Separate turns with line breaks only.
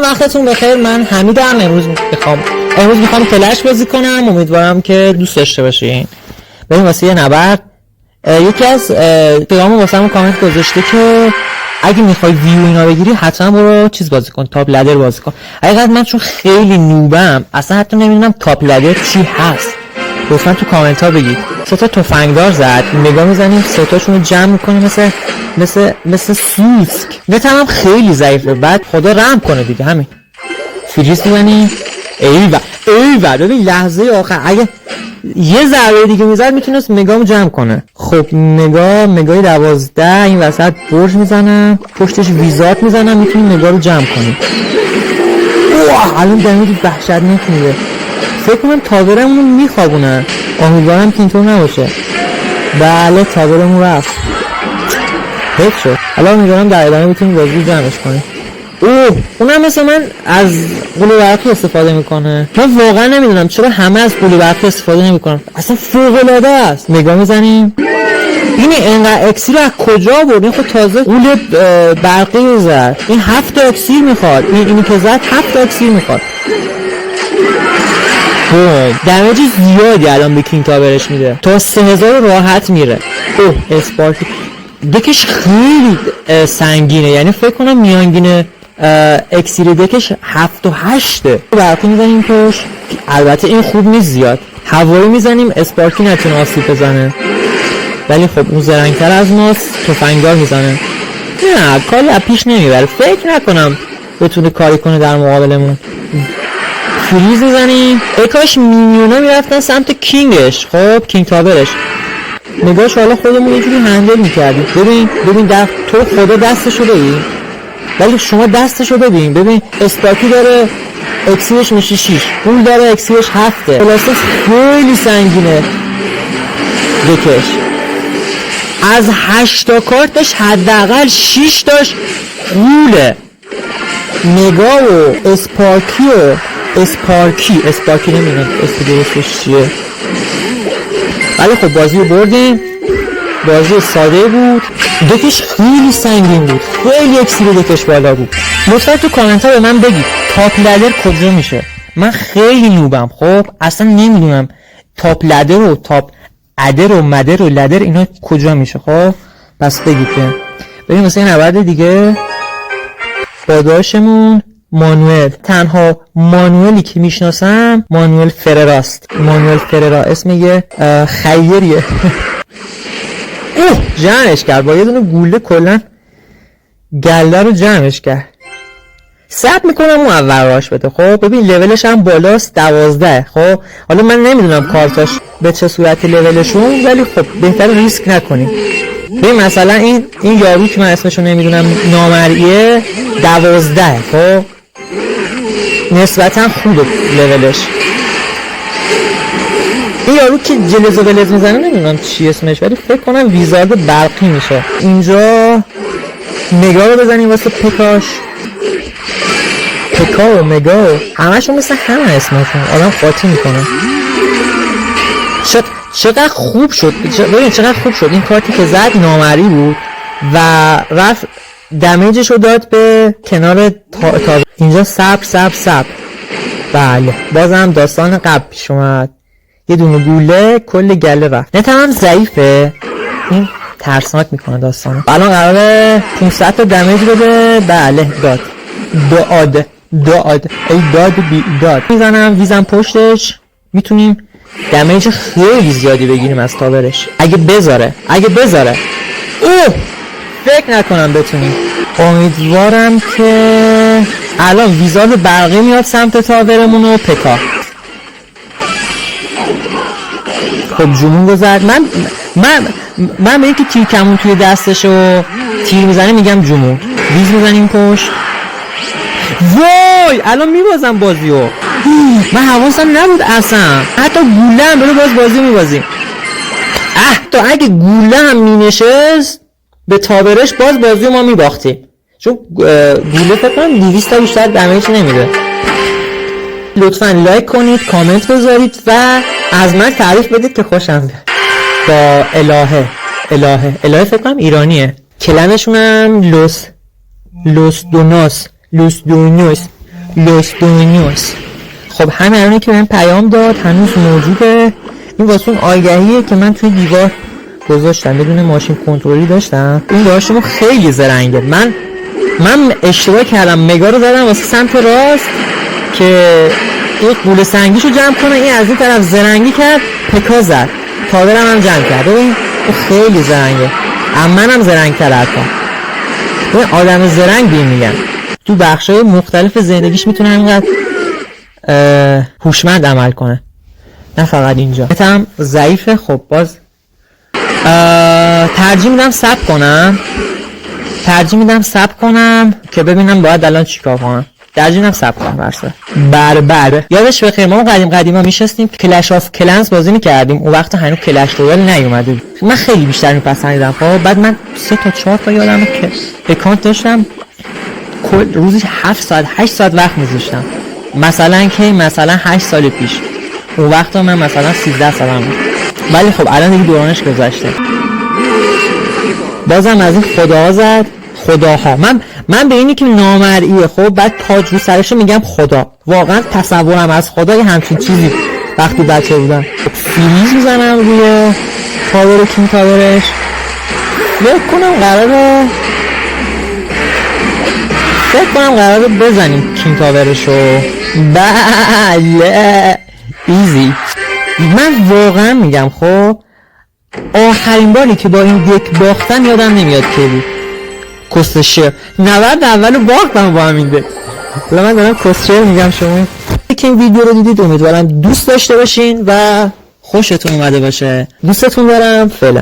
وقتتون بخیر. من حمیدم. امروز میخوام فلش بازی کنم. امیدوارم که دوست داشته باشین. بریم واسه یه نبرد. یکی از پیغام واسم کامنت گذاشته که اگه میخوای ویو اینا بگیری حتما برو چیز بازی کن، تاپ لدر بازی کن. حقیقت من چون خیلی نوبم اصلا حتی نمیدونم تاپ لدر چی هست. لطفا تو کامنت ها بگید. سه تا تفنگدار زد، نگاه میزنیم سه تاشون رو جمع میکنیم مثل سوسک. نتم خیلی ضعیفه. بعد خدا رحم کنه دیگه. همین فریز میزنیم. ایوه ببین لحظه آخر اگه یه ضربه دیگه میزد میتونست مگامو جمع کنه. خب مگای 12 این وسط برج میزنم، پشتش ویزات میزنم، میتونیم مگا رو جمع کنیم. اوه الان دمیج وحشتناک میده. فکر کنم تاورمون میخوابونن. امیدوارم که اینطور نباشه. بله تاورمون رفت. حیف شد. الان امیدوارم در ادامه بتونیم بازی جمعش کنیم. اوه اونم مثل من از قوله برقی استفاده میکنه. من واقعا نمیدونم چرا همه از قوله برقی استفاده نمیکنن. اصلا فوق العاده است. نگاه میزنیم. این انقدر اکسیر رو از کجا آورد؟ این خود تازه قوله برقی زد. این 7 اکسیر میخواد. اینی که زد 7 اکسیر میخواد. دمیج زیادی الان به کینگ تاورش میده. تا 3000 راحت میره. اوه اسپارکی دکش خیلی سنگینه. یعنی فکر کنم میانگین اکسیر دکش 7 و 8. برقی میزنیم توش. البته این خوب نیست زیاد. هوایی میزنیم اسپارکی نتونه آسیب بزنه. ولی خب اون زرنگتر از ماست. تفنگدار میزنه. نه کاری از پیش نمیبره. فکر نکنم بتونه کاری کنه در مقابلمون. فریز میزنیم. کاش مینیونا میرفتن سمت کینگش. خب کینگ تاورش. نگاش حالا خودمون یه جوری هندل میکردیم. ببین در تو خدا دستشو ببین. ولی شما دستشو ببین اسپارکی داره اکسیرش میشه 6. اون داره اکسیرش 7. پلاستیک خیلی سنگینه دکش. از 8 تا کارتش حداقل 6 تاش غوله. نگاه و اسپارکی نمیدونم اسم درستش چیه. ولی خب بازی رو بردیم. بازی ساده بود. دکش خیلی سنگین بود. خیلی اکسیر دکش بالا بود. لطفا تو کامنت ها به من بگید تاپ لدر کجا میشه. من خیلی نوبم. خب اصلا نمیدونم تاپ لدر و تاپ ادر و مدر و لدر اینا کجا میشه. خب پس بگید. بریم مثلا یه نبرد دیگه. باداشمون مانوئل. تنها مانوئلی که میشناسم مانوئل فرراست. مانوئل فررا اسم یه خیریه. اوه جمعش کرد با یه دونه گوله. کلن گله رو جمعش کرد. صبر میکنم اون اول راش بده. خب ببین لولش هم بالاست 12. خب حالا من نمیدونم کارتاش به چه صورت لولشون، ولی خب بهتر ریسک نکنیم. ببین مثلا این یارو که من اسمشو نمیدونم نامرئیه 12. خب نسبتا خوبه لولش. این یارو که جلز و بلز میزنه نمیدونم چی اسمش، ولی فکر کنم ویزارد برقی میشه. اینجا مگا رو بزنیم واسه پکاش. پکا و مگا همشون مثل همه اسمشون آدم قاطی میکنه. چقدر خوب شد. ببین چقدر خوب شد. این کارتی که زد نامری بود و رفت دمیجش رو داد به کنار تا اینجا. صبر. بله بازم داستان قبل پیش اومد. یه دونه گوله کل گله رفت. نتم هم ضعیفه. این ترسناک میکنه داستانو. الان قراره 500 تا دمیج بده. بله داد. ای داد میزنم. ویزم پشتش. میتونیم دمیج خیلی زیادی بگیریم از تاورش اگه بذاره. اوه فکر نکنم بتونیم. امیدوارم که الان ویزارد برقی میاد سمت تاورمون و پکا. خب جمون گذارد. من به اینکه تیر کمون توی دستش و تیر میزنه میگم جمون. ویز میزنیم پشت. وای الان میبازم بازیو. من حواسم نبود اصلا. حتی گوله هم بلو بازی میبازیم. تا اگه گوله هم مینشست به تابرش باز بازیو ما میباختیم. چون گوله فکر کنم 200 تا بیشتر دمیج نمیده. لطفا لایک کنید، کامنت بذارید و از من تعریف بدید که خوشم بیاد. با الهه فکر کنم ایرانیه. کلمشون هم لوس دونوس. لوس دومینیوس. خب همین الان که من پیام داد هنوز موجوده. این واسه اون آگهیه که من توی دیوار گذاشتم، بدون ماشین کنترلی داشتم. این داشتم خیلی زرنگه. من اشتباه کردم، مگا رو زدم واسه سمت راست که این قوله سنگیشو جمع کنه، این از این طرف زرنگی کرد، پکا زد، تاورم هم جمع کرد. ببین خیلی زرنگه، منم زرنگ تر حتی. ببین آدم زرنگ بیم میگن تو بخشای مختلف زندگیش میتونه همینقدر هوشمند عمل کنه، نه فقط اینجا. هم ضعیفه. خب باز ترجیح میدم ساب کنم که ببینم باید الان چیکار کنم. ترجیح میدم ساب کنم. بربر یادش بخیر ما قدیما میشستیم کلش آف کلنز بازی میکردیم، اون وقت هنوز کلش رویال نیومده. من خیلی بیشتر میپسندیدم. خب بعد من 3 تا 4 تا یادمه که اکانت داشتم، کل روزی 7 ساعت 8 ساعت وقت میذاشتم. مثلا 8 سال پیش، اون وقت من مثلا 13 سالم بود. ولی خب الان دیگه دورانش گذشته. بازم از این خداها من به اینی که نامرئیه خب بعد تاج رو سرشو میگم خدا. واقعا تصورم از خدا یه همچین چیزی وقتی بچه بودم. فریز میزنم روی تاور کین تاورش. فکر کنم قراره بزنیم کین تاورشو. بله ایزی. من واقعا میگم خب آخرین باری که با این دک باختم یادم نمیاد که بود. کسشر 90 اولو باختم با همین دک. حالا من دارم کسشر میگم. شما که این ویدیو رو دیدید امیدوارم دوست داشته باشین و خوشتون اومده باشه. دوستتون دارم. فعلا.